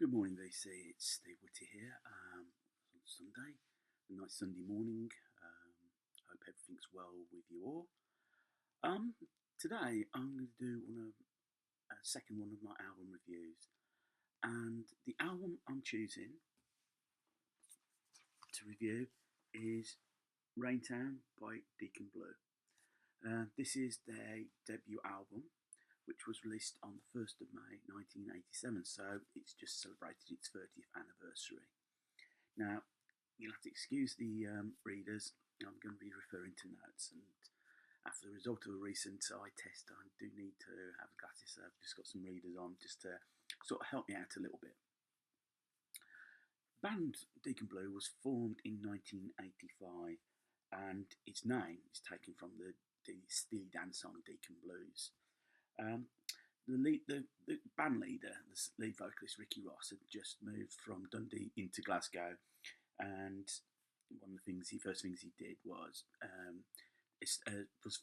Good morning, VC. It's Steve Whitty here. On Sunday, a nice Sunday morning. Hope everything's well with you all. Um, Today I'm going to do a second one of my album reviews, and the album I'm choosing to review is Raintown by Deacon Blue. This is their debut album, which was released on the 1st of May 1987, so it's just celebrated its 30th anniversary. Now, you'll have to excuse the readers, I'm going to be referring to notes, and after the result of a recent eye test, I do need to have glasses, so I've just got some readers on just to sort of help me out a little bit. The band Deacon Blue was formed in 1985, and its name is taken from the Steely Dan song Deacon Blues. The band leader, the lead vocalist Ricky Ross, had just moved from Dundee into Glasgow, and one of the first things he did was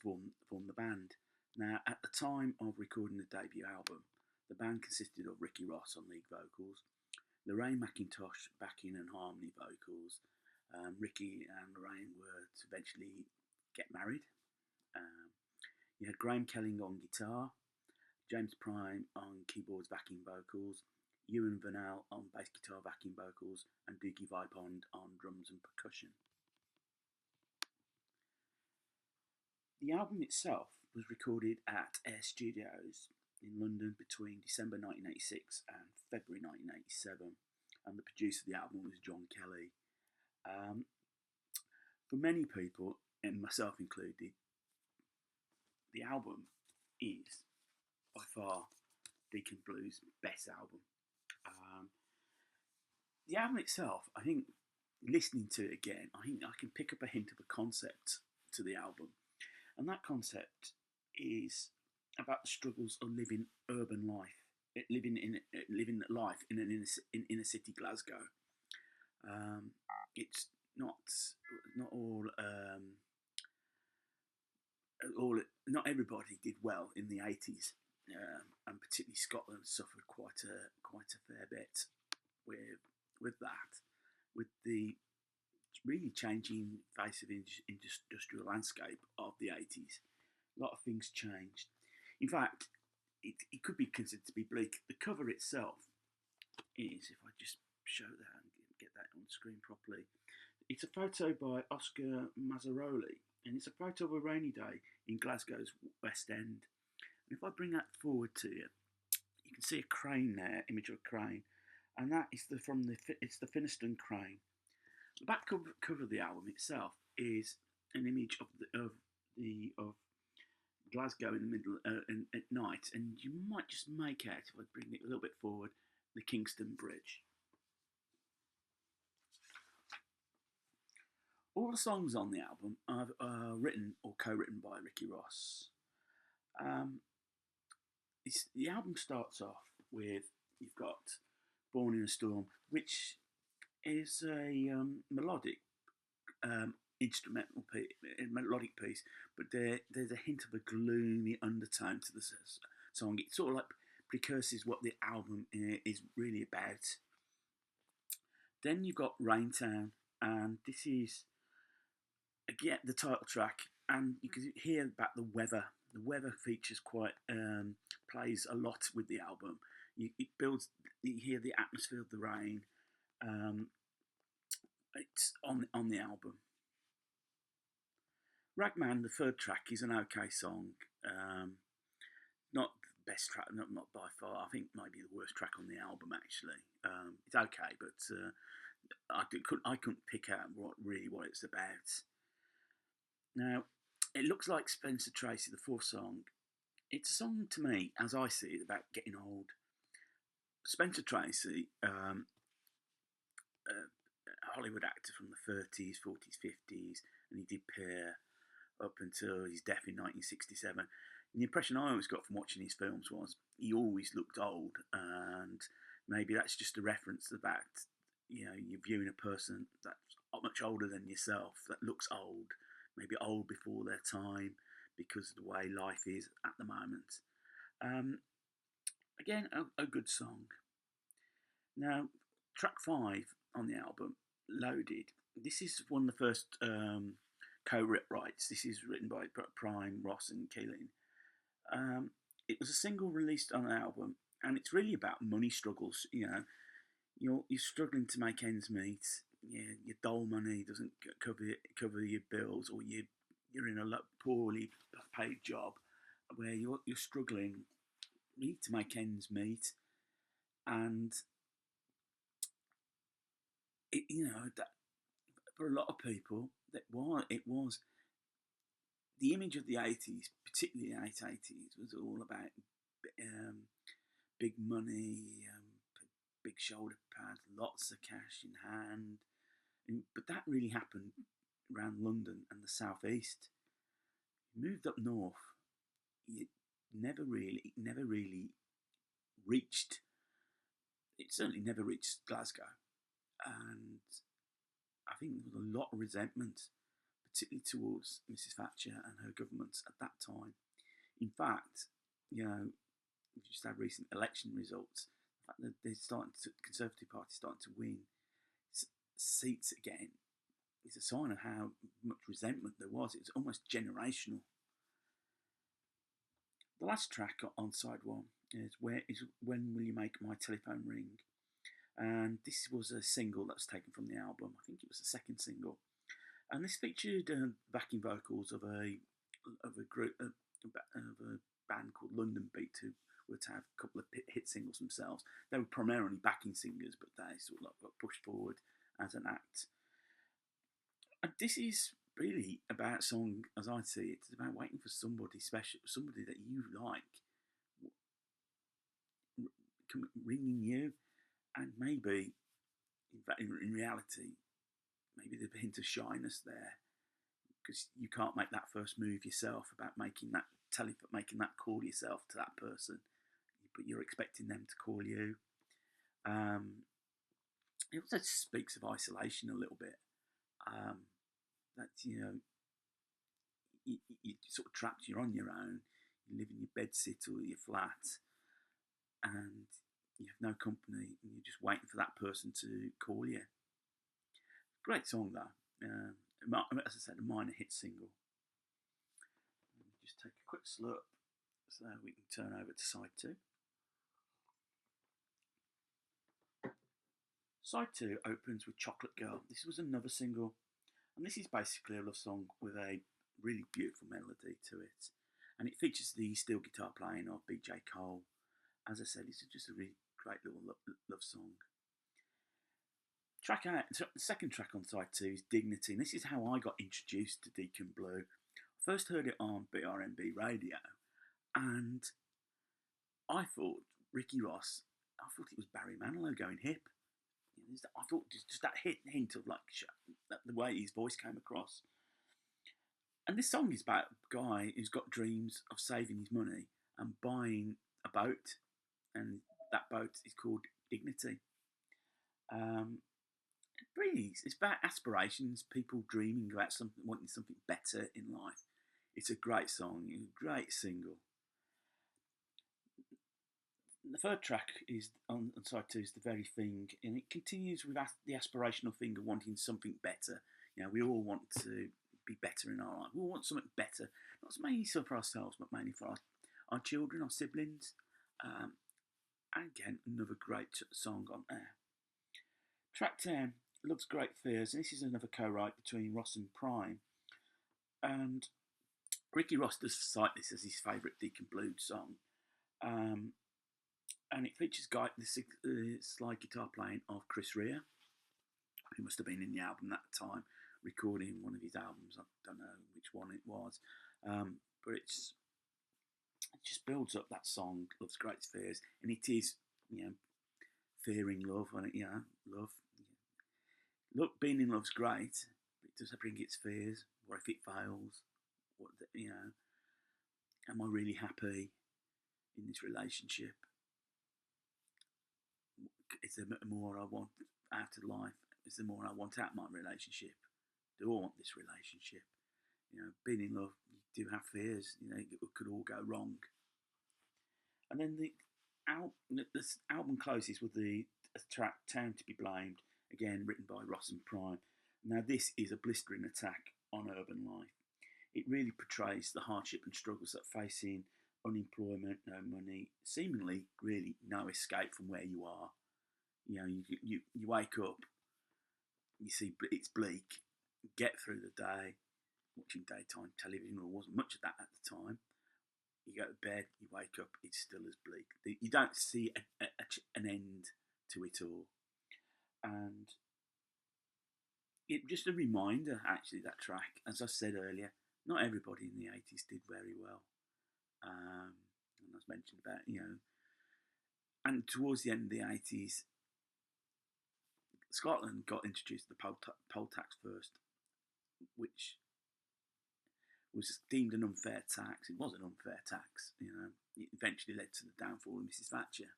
form the band. Now, at the time of recording the debut album, the band consisted of Ricky Ross on lead vocals, Lorraine McIntosh backing and harmony vocals. Ricky and Lorraine were to eventually get married. You had Graham Kelly on guitar, James Prime on keyboards backing vocals, Ewan Vernal on bass guitar backing vocals, and Doogie Vipond on drums and percussion. The album itself was recorded at Air Studios in London between December 1986 and February 1987, and the producer of the album was John Kelly. For many people, and myself included, the album is by far Deacon Blues' best album. The album itself, I think, listening to it again, I think I can pick up a hint of a concept to the album, and that concept is about the struggles of living urban life, living life in inner city Glasgow. It's not not everybody did well in the 80s, and particularly Scotland suffered quite a fair bit with that, with the really changing face of industrial landscape of the 80s. A lot of things changed. In fact, it could be considered to be bleak. The cover itself is, if I just show that and get that on screen properly, it's a photo by Oscar Mazzaroli, and it's a photo of a rainy day in Glasgow's West End. And if I bring that forward to you, you can see a crane there, image of a crane, and that is the Finnieston crane. The back cover of the album itself is an image of Glasgow in the middle at night, and you might just make out, if I bring it a little bit forward, the Kingston Bridge. All the songs on the album are written or co-written by Ricky Ross. The album starts off with, you've got Born in a Storm, which is a melodic melodic piece, but there's a hint of a gloomy undertone to the song. It sort of like precurses what the album is really about. Then you've got Raintown, and this is again the title track, and you can hear about the weather. The weather features plays a lot with the album. It builds. You hear the atmosphere of the rain. It's on the album. Ragman, the third track, is an okay song. Not the best track, not by far. I think maybe the worst track on the album actually. It's okay, but I couldn't pick out what it's about. Now, it looks like Spencer Tracy, the fourth song. It's a song to me, as I see it, about getting old. Spencer Tracy, Hollywood actor from the 30s, 40s, 50s, and he did appear up until his death in 1967. And the impression I always got from watching his films was he always looked old, and maybe that's just a reference to the fact, you're viewing a person that's much older than yourself, that looks old, maybe old before their time because of the way life is at the moment. Again, a good song. Now, track 5 on the album, Loaded, this is one of the first co-writes. This is written by Prime, Ross and Keeling. It was a single released on an album, and it's really about money struggles. You're struggling to make ends meet. Yeah, your dole money doesn't cover your bills, or you're in a poorly paid job where you're struggling really to make ends meet, and that for a lot of people it was the image of the 80s, particularly the late 80s, was all about um, big money, big shoulder pads, lots of cash in hand. But that really happened around London and the southeast. You moved up north, you never really reached. It certainly never reached Glasgow, and I think there was a lot of resentment, particularly towards Mrs. Thatcher and her government at that time. In fact, we just had recent election results. The fact that the Conservative Party starting to win seats again is a sign of how much resentment there was. It was almost generational. The last track on side one is When Will You Make My Telephone Ring? And this was a single that was taken from the album. I think it was the second single, and this featured backing vocals of a group of a band called London Beat, who were to have a couple of hit singles themselves. They were primarily backing singers, but they sort of got pushed forward as an act. And this is really about a song, as I see it. It's about waiting for somebody special, somebody that you like, ringing you, and maybe, in fact, in reality, maybe there's a hint of shyness there because you can't make that first move yourself about making that call yourself to that person, but you're expecting them to call you. It also speaks of isolation a little bit. That you're sort of trapped. You're on your own. You live in your bedsit or your flat, and you have no company, and you're just waiting for that person to call you. Great song though. As I said, a minor hit single. Let me just take a quick slurp so we can turn over to side 2. Side 2 opens with Chocolate Girl. This was another single, and this is basically a love song with a really beautiful melody to it. And it features the steel guitar playing of BJ Cole. As I said, it's just a really great little love song. The second track on side 2 is Dignity, and this is how I got introduced to Deacon Blue. First heard it on BRMB radio, and I thought I thought it was Barry Manilow going hip. I thought just that hint of the way his voice came across. And this song is about a guy who's got dreams of saving his money and buying a boat, and that boat is called Dignity. Really, it's about aspirations, people dreaming about something, wanting something better in life. It's a great song, a great single. The third track is on side 2 is The Very Thing, and it continues with the aspirational thing of wanting something better. We all want to be better in our life. We all want something better, not mainly so for ourselves, but mainly for our children, our siblings. And again, another great song on air. Track 10, Love's Great Fears, and this is another co-write between Ross and Prime. And Ricky Ross does cite this as his favourite Deacon Blues song. And it features the slide guitar playing of Chris Rea, who must have been in the album at the time, recording one of his albums. I don't know which one it was. But it just builds up that song, Love's Great Fears. And it is, fearing love, and love. Look, being in love's great, but it does bring its fears. What if it fails? Am I really happy in this relationship? Is there more I want out of life? Is there more I want out of my relationship? Do I want this relationship? Being in love, you do have fears. It could all go wrong. And then this album closes with the A Town to be Blamed, again written by Ross and Prime. Now this is a blistering attack on urban life. It really portrays the hardship and struggles that facing unemployment, no money, seemingly really no escape from where you are. You know, you wake up, you see it's bleak, get through the day, watching daytime television, or wasn't much of that at the time. You go to bed, you wake up, it's still as bleak. You don't see an end to it all. And it just a reminder, actually, that track, as I said earlier, not everybody in the 80s did very well. And I was mentioned about, and towards the end of the 80s, Scotland got introduced to the poll tax first, which was deemed an unfair tax. It was an unfair tax, It eventually led to the downfall of Mrs. Thatcher.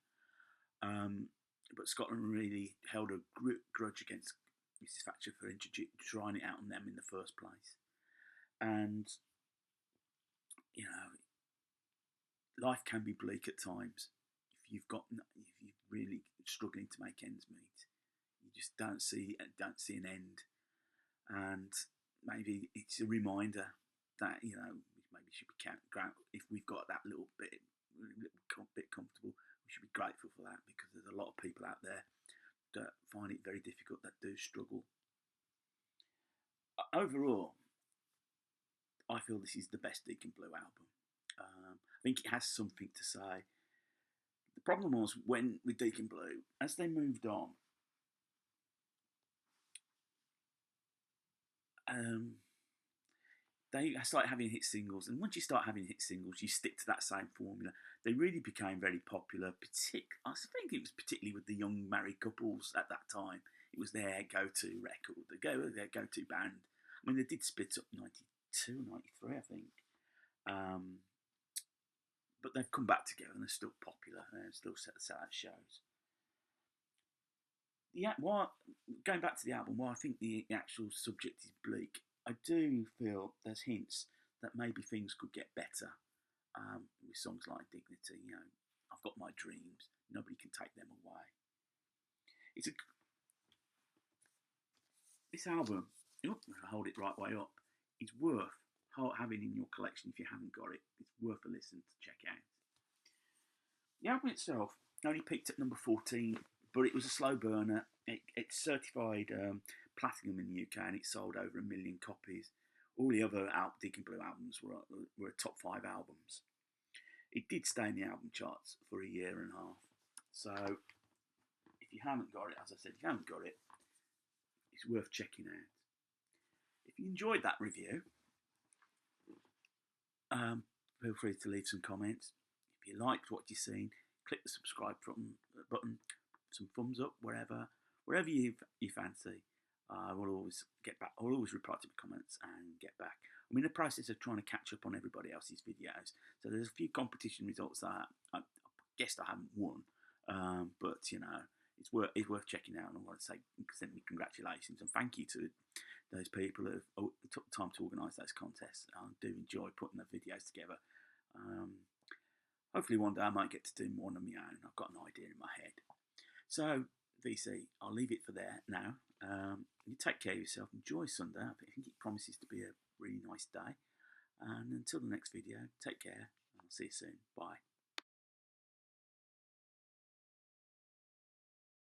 But Scotland really held a grudge against Mrs. Thatcher for trying it out on them in the first place. And, life can be bleak at times. If you're really struggling to make ends meet, you just don't see an end. And maybe it's a reminder that maybe should be if we've got that little bit comfortable, we should be grateful for that, because there's a lot of people out there that find it very difficult, that do struggle. Overall, I feel this is the best Deacon Blue album. I think it has something to say. The problem was with Deacon Blue, as they moved on, they started having hit singles, and once you start having hit singles, you stick to that same formula. They really became very popular. I think it was particularly with the young married couples at that time. It was their go-to record, their go-to band. I mean, they did split up 92, 93, I think. But they've come back together and they're still popular and still sell out shows. Going back to the album, while I think the actual subject is bleak, I do feel there's hints that maybe things could get better with songs like Dignity. I've got my dreams, nobody can take them away. This album, I'll hold it right way up, is worth having in your collection if you haven't got it. It's worth a listen to check out. The album itself only peaked at number 14, but it was a slow burner. It's certified platinum in the UK, and it sold over 1 million copies. All the other Deacon Blue albums were top 5 albums. It did stay in the album charts for a year and a half. So if you haven't got it, as I said, if you haven't got it, it's worth checking out. If you enjoyed that review, feel free to leave some comments. If you liked what you've seen, click the subscribe button, some thumbs up, wherever you fancy. I will always get back. I'll always reply to the comments and get back. I'm in the process of trying to catch up on everybody else's videos. So there's a few competition results that I guess I haven't won, but it's worth checking out. And I want to send me congratulations and thank you to those people who took the time to organise those contests. I do enjoy putting the videos together. Hopefully one day I might get to do one on my own. I've got an idea in my head. So, VC, I'll leave it for there now. You take care of yourself. Enjoy Sunday. I think it promises to be a really nice day. And until the next video, take care. I'll see you soon. Bye.